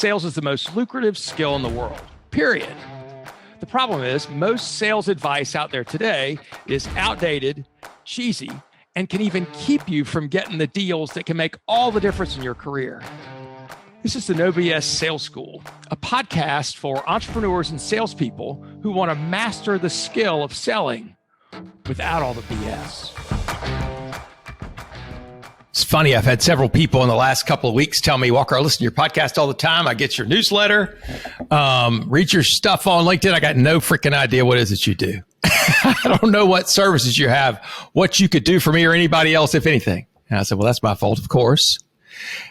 sales is the most lucrative skill in the world, period. The problem is most sales advice out there today is outdated, cheesy, and can even keep you from getting the deals that can make all the difference in your career. This is the No BS Sales School, a podcast for entrepreneurs and salespeople who want to master the skill of selling without all the BS. It's funny. I've had several people in the last couple of weeks tell me, Walker, I listen to your podcast all the time. I get your newsletter, read your stuff on LinkedIn. I got no freaking idea what it is that you do. I don't know what services you have, what you could do for me or anybody else, if anything. And I said, well, that's my fault, of course.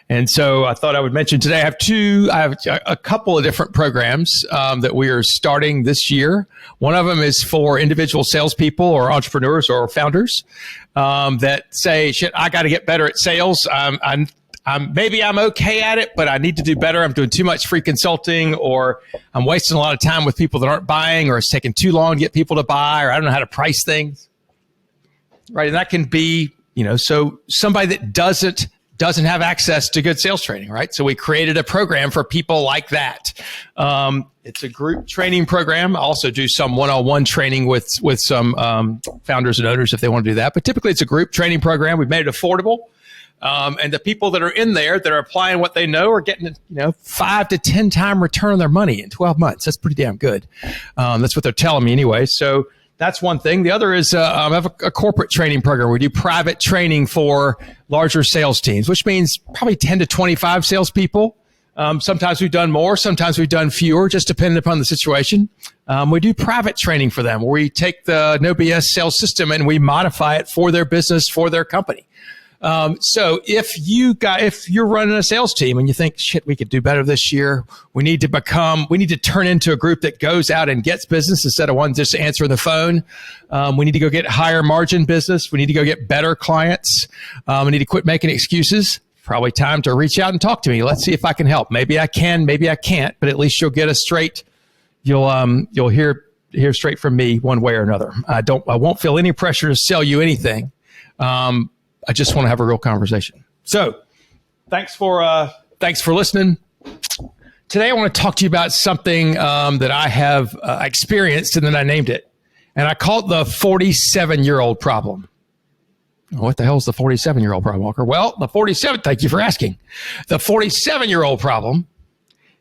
And so I thought I would mention today, I have a couple of different programs that we are starting this year. One of them is for individual salespeople or entrepreneurs or founders that say, shit, I got to get better at sales. Maybe I'm okay at it, but I need to do better. I'm doing too much free consulting, or I'm wasting a lot of time with people that aren't buying, or it's taking too long to get people to buy, or I don't know how to price things. Right. And that can be, so somebody that doesn't have access to good sales training, right? So we created a program for people like that. It's a group training program. I also do some one-on-one training with some founders and owners if they want to do that. But typically it's a group training program. We've made it affordable. And the people that are in there that are applying what they know are getting, 5 to 10 time return on their money in 12 months. That's pretty damn good. That's what they're telling me anyway. So that's one thing. The other is I have a corporate training program where we do private training for larger sales teams, which means probably 10 to 25 salespeople. Sometimes we've done more, sometimes we've done fewer, just depending upon the situation. We do private training for them where we take the No BS sales system and we modify it for their business, for their company. So if you're running a sales team and you think, shit, we could do better this year, we need to turn into a group that goes out and gets business instead of one just answering the phone. We need to go get higher margin business. We need to go get better clients. We need to quit making excuses. Probably time to reach out and talk to me. Let's see if I can help. Maybe I can, maybe I can't, but at least you'll get you'll hear straight from me one way or another. I won't feel any pressure to sell you anything. I just want to have a real conversation. So thanks for listening. Today, I want to talk to you about something that I have experienced, and then I named it. And I call it the 47-year-old problem. What the hell is the 47-year-old problem, Walker? Well, thank you for asking. The 47-year-old problem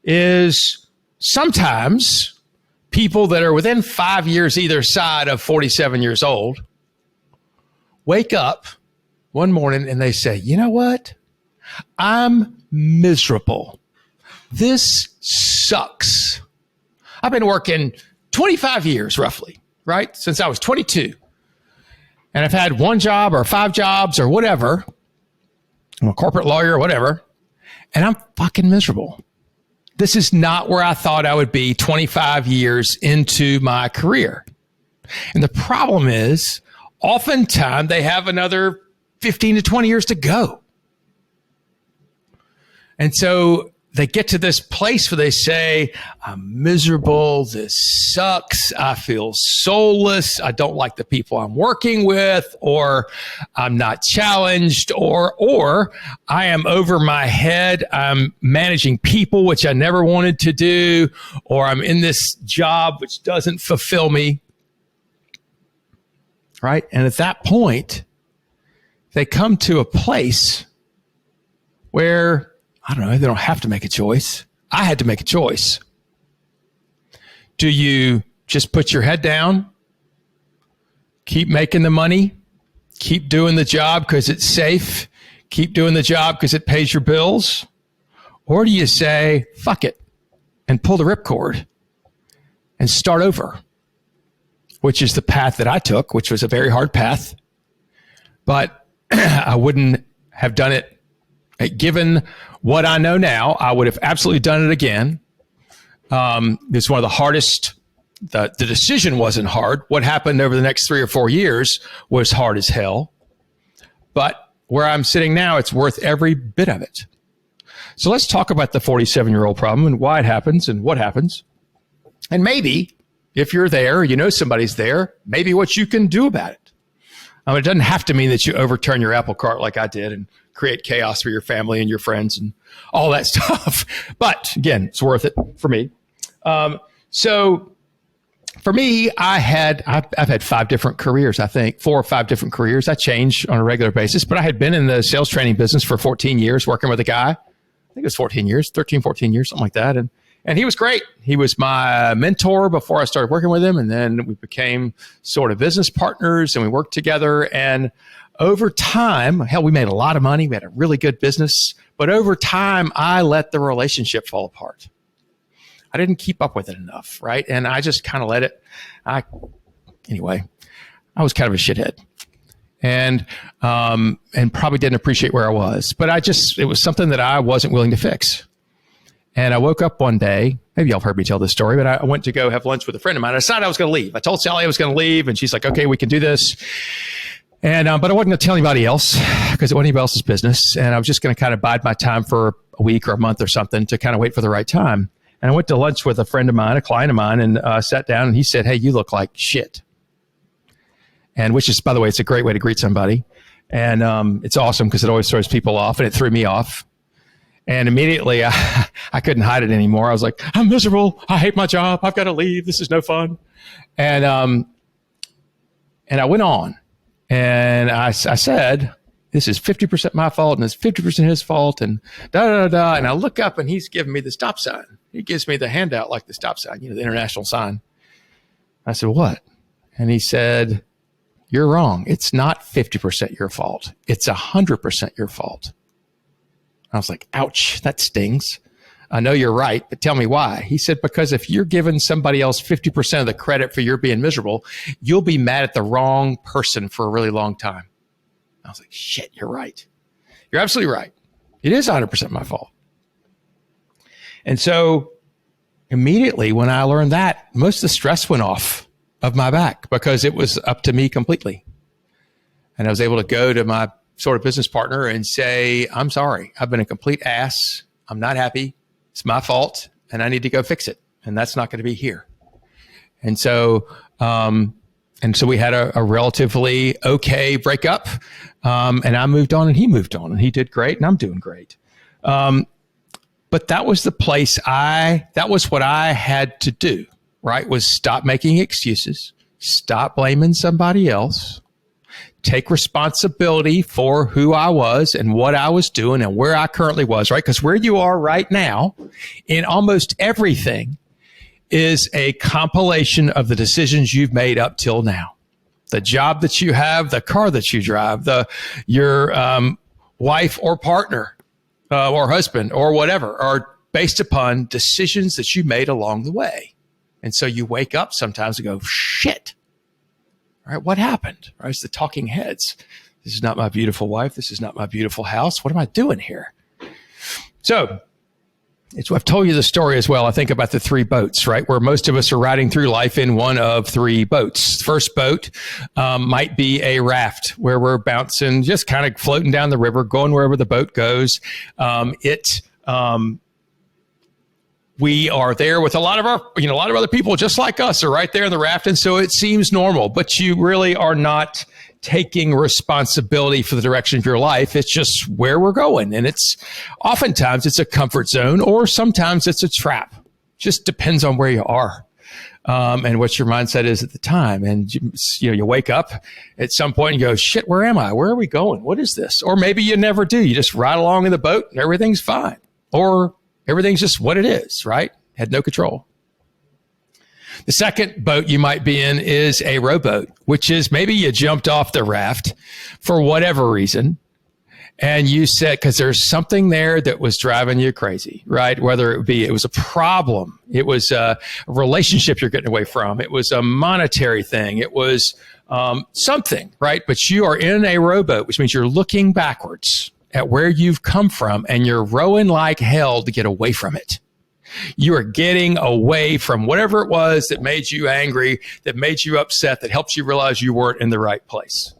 is sometimes people that are within 5 years either side of 47 years old wake up one morning and they say, you know what? I'm miserable. This sucks. I've been working 25 years roughly, right? Since I was 22. And I've had one job or 5 jobs or whatever. I'm a corporate lawyer or whatever. And I'm fucking miserable. This is not where I thought I would be 25 years into my career. And the problem is, oftentimes they have another 15 to 20 years to go. And so they get to this place where they say, I'm miserable. This sucks. I feel soulless. I don't like the people I'm working with, or I'm not challenged, or I am over my head. I'm managing people, which I never wanted to do, or I'm in this job, which doesn't fulfill me. Right? And at that point, they come to a place where, I don't know, they don't have to make a choice. I had to make a choice. Do you just put your head down, keep making the money, keep doing the job because it's safe, keep doing the job because it pays your bills? Or do you say, fuck it, and pull the ripcord and start over? Which is the path that I took, which was a very hard path. But I wouldn't have done it. Given what I know now, I would have absolutely done it again. It's one of the hardest. The decision wasn't hard. What happened over the next 3 or 4 years was hard as hell. But where I'm sitting now, it's worth every bit of it. So let's talk about the 47-year-old problem and why it happens and what happens. And maybe if you're there, somebody's there, maybe what you can do about it. It doesn't have to mean that you overturn your apple cart like I did and create chaos for your family and your friends and all that stuff. But again, it's worth it for me. So for me, I've had 5 different careers, I think 4 or 5 different careers. I change on a regular basis, but I had been in the sales training business for 14 years working with a guy. I think it was 14 years, 13, 14 years, something like that. And he was great. He was my mentor before I started working with him. And then we became sort of business partners and we worked together. And over time, hell, we made a lot of money. We had a really good business. But over time, I let the relationship fall apart. I didn't keep up with it enough, right? And I just kind of let it. Anyway, I was kind of a shithead. And probably didn't appreciate where I was. But it was something that I wasn't willing to fix. And I woke up one day, maybe y'all have heard me tell this story, but I went to go have lunch with a friend of mine. I decided I was going to leave. I told Sally I was going to leave, and she's like, okay, we can do this. And but I wasn't going to tell anybody else because it wasn't anybody else's business. And I was just going to kind of bide my time for a week or a month or something to kind of wait for the right time. And I went to lunch with a friend of mine, a client of mine, and sat down, and he said, hey, you look like shit. And which is, by the way, it's a great way to greet somebody. And it's awesome because it always throws people off, and it threw me off. And immediately I couldn't hide it anymore. I was like, I'm miserable. I hate my job. I've got to leave. This is no fun. And I went on and I said, this is 50% my fault and it's 50% his fault and da. And I look up and he's giving me the stop sign. He gives me the handout like the stop sign, the international sign. I said, what? And he said, you're wrong. It's not 50% your fault. It's 100% your fault. I was like, ouch, that stings. I know you're right, but tell me why. He said, because if you're giving somebody else 50% of the credit for your being miserable, you'll be mad at the wrong person for a really long time. I was like, shit, you're right. You're absolutely right. It is 100% my fault. And so immediately when I learned that, most of the stress went off of my back because it was up to me completely. And I was able to go to my sort of business partner and say, I'm sorry. I've been a complete ass. I'm not happy. It's my fault and I need to go fix it. And that's not going to be here. And so we had a relatively okay breakup. And I moved on and he moved on and he did great and I'm doing great. But that was the place that was what I had to do, right? Was stop making excuses, stop blaming somebody else, take responsibility for who I was and what I was doing and where I currently was, right? Because where you are right now in almost everything is a compilation of the decisions you've made up till now. The job that you have, the car that you drive, your wife or partner or husband or whatever are based upon decisions that you made along the way. And so you wake up sometimes and go, shit. All right, what happened? All right, it's the talking heads. This is not my beautiful wife. This is not my beautiful house. What am I doing here? So I've told you the story as well. I think about the 3 boats, right? Where most of us are riding through life in one of 3 boats. The first boat might be a raft where we're bouncing, just kind of floating down the river, going wherever the boat goes. We are there with a lot of other people just like us are right there in the raft. And so it seems normal, but you really are not taking responsibility for the direction of your life. It's just where we're going. And oftentimes it's a comfort zone or sometimes it's a trap. Just depends on where you are. And what your mindset is at the time. And you wake up at some point and go, shit, where am I? Where are we going? What is this? Or maybe you never do. You just ride along in the boat and everything's fine. Or everything's just what it is, right? Had no control. The second boat you might be in is a rowboat, which is maybe you jumped off the raft for whatever reason. And you said, because there's something there that was driving you crazy, right? Whether it was a problem, it was a relationship you're getting away from, it was a monetary thing, it was something, right? But you are in a rowboat, which means you're looking backwards at where you've come from and you're rowing like hell to get away from it. You are getting away from whatever it was that made you angry, that made you upset, that helped you realize you weren't in the right place.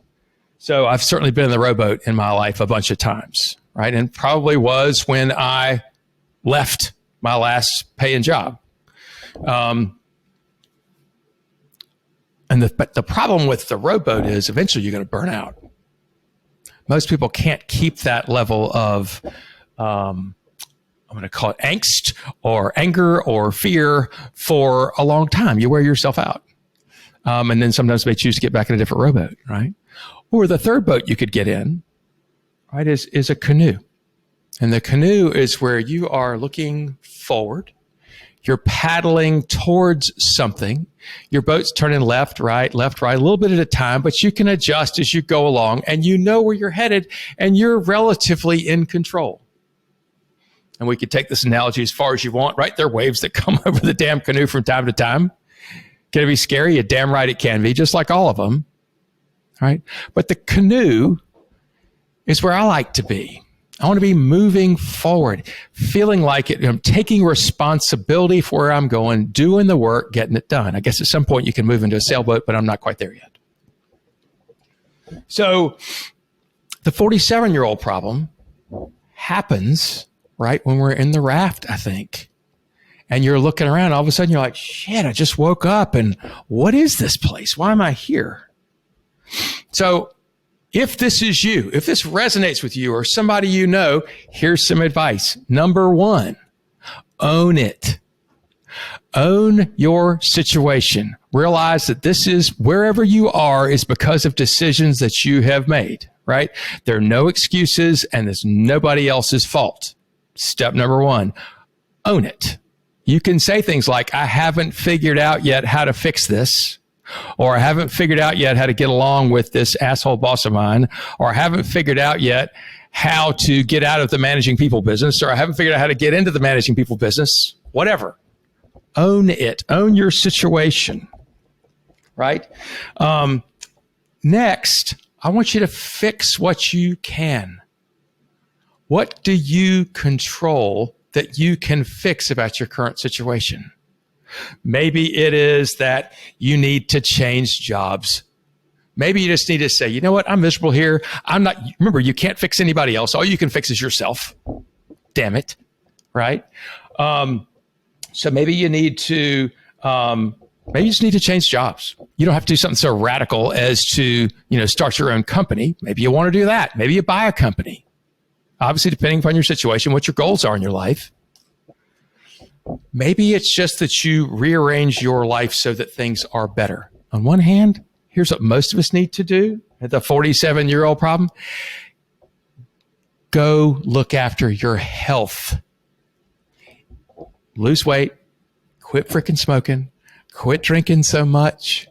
So I've certainly been in the rowboat in my life a bunch of times, right? And probably was when I left my last paying job. But the problem with the rowboat is eventually you're going to burn out. Most people can't keep that level of, I'm going to call it angst or anger or fear for a long time. You wear yourself out. And then sometimes they choose to get back in a different rowboat, right? Or the third boat you could get in, right, is a canoe. And the canoe is where you are looking forward. You're paddling towards something. Your boat's turning left, right, a little bit at a time, but you can adjust as you go along and you know where you're headed and you're relatively in control. And we could take this analogy as far as you want, right? There are waves that come over the damn canoe from time to time. Can it be scary? You're damn right it can be, just like all of them, right? But the canoe is where I like to be. I want to be moving forward, feeling like it, taking responsibility for where I'm going, doing the work, getting it done. I guess at some point you can move into a sailboat, but I'm not quite there yet. So the 47-year-old problem happens right when we're in the raft, I think. And you're looking around, all of a sudden you're like, shit, I just woke up and what is this place? Why am I here? So if this is you, if this resonates with you or somebody you know, here's some advice. Number one, own it. Own your situation. Realize that this is wherever you are is because of decisions that you have made, right? There are no excuses and it's nobody else's fault. Step number one, own it. You can say things like, I haven't figured out yet how to fix this. Or I haven't figured out yet how to get along with this asshole boss of mine. Or I haven't figured out yet how to get out of the managing people business. Or I haven't figured out how to get into the managing people business. Whatever. Own it. Own your situation. Right? Next, I want you to fix what you can. What do you control that you can fix about your current situation? Maybe it is that you need to change jobs. Maybe you just need to say, you know what? I'm miserable here. Remember, you can't fix anybody else. All you can fix is yourself. Damn it. Right? So maybe you need to, maybe you just need to change jobs. You don't have to do something so radical as to, start your own company. Maybe you want to do that. Maybe you buy a company. Obviously, depending upon your situation, what your goals are in your life. Maybe it's just that you rearrange your life so that things are better. On one hand, here's what most of us need to do at the 47-year-old problem. Go look after your health. Lose weight. Quit freaking smoking. Quit drinking so much.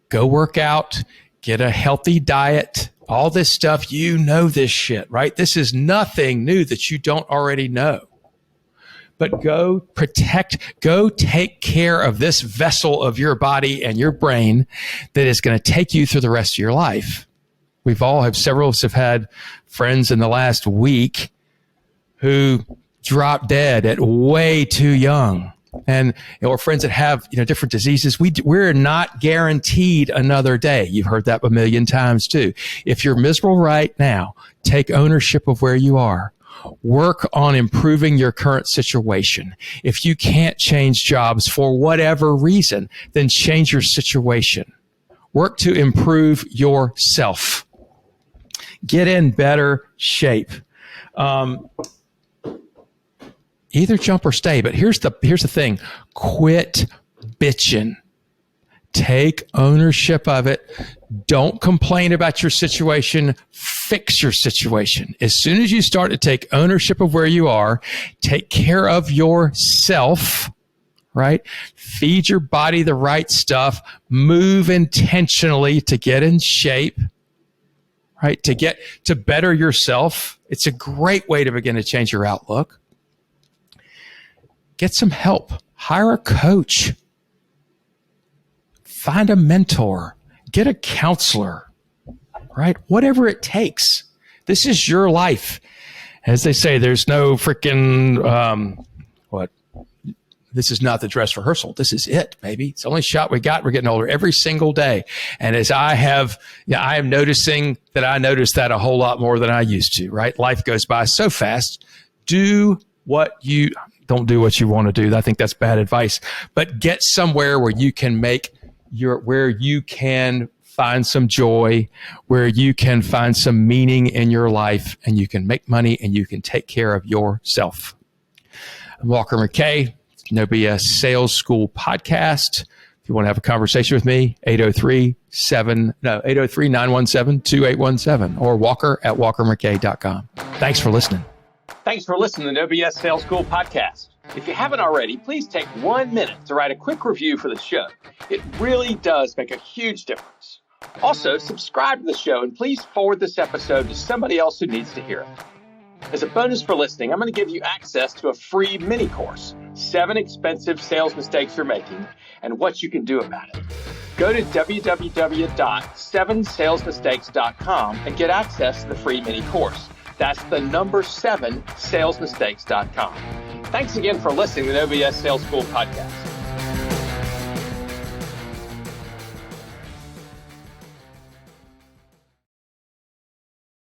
Go work out. Get a healthy diet. All this stuff, you know this shit, right? This is nothing new that you don't already know. But go take care of this vessel of your body and your brain that is going to take you through the rest of your life. Several of us have had friends in the last week who dropped dead at way too young. And or friends that have different diseases. We're not guaranteed another day. You've heard that a million times too. If you're miserable right now, take ownership of where you are. Work on improving your current situation. If you can't change jobs for whatever reason, then change your situation. Work to improve yourself. Get in better shape. Either jump or stay. But here's the thing. Quit bitching. Take ownership of it. Don't complain about your situation. Fix your situation. As soon as you start to take ownership of where you are, take care of yourself, right? Feed your body the right stuff. Move intentionally to get in shape, right? To better yourself. It's a great way to begin to change your outlook. Get some help. Hire a coach. Find a mentor. Get a counselor, right? Whatever it takes. This is your life. As they say, there's no freaking, this is not the dress rehearsal. This is it, baby. It's the only shot we got. We're getting older every single day. And as I am noticing that I notice that a whole lot more than I used to, right? Life goes by so fast. Don't do what you want to do. I think that's bad advice. But get somewhere where you can make where you can find some joy, where you can find some meaning in your life, and you can make money and you can take care of yourself. I'm Walker McKay, No BS Sales School Podcast. If you want to have a conversation with me, 803-917-2817 or walker@walkermckay.com. Thanks for listening. Thanks for listening to No BS Sales School Podcast. If you haven't already, please take 1 minute to write a quick review for the show. It really does make a huge difference. Also, subscribe to the show and please forward this episode to somebody else who needs to hear it. As a bonus for listening, I'm going to give you access to a free mini course, 7 expensive sales mistakes you're making and what you can do about it. Go to www.7salesmistakes.com and get access to the free mini course. That's the number 7salesmistakes.com. Thanks again for listening to the No BS Sales School Podcast.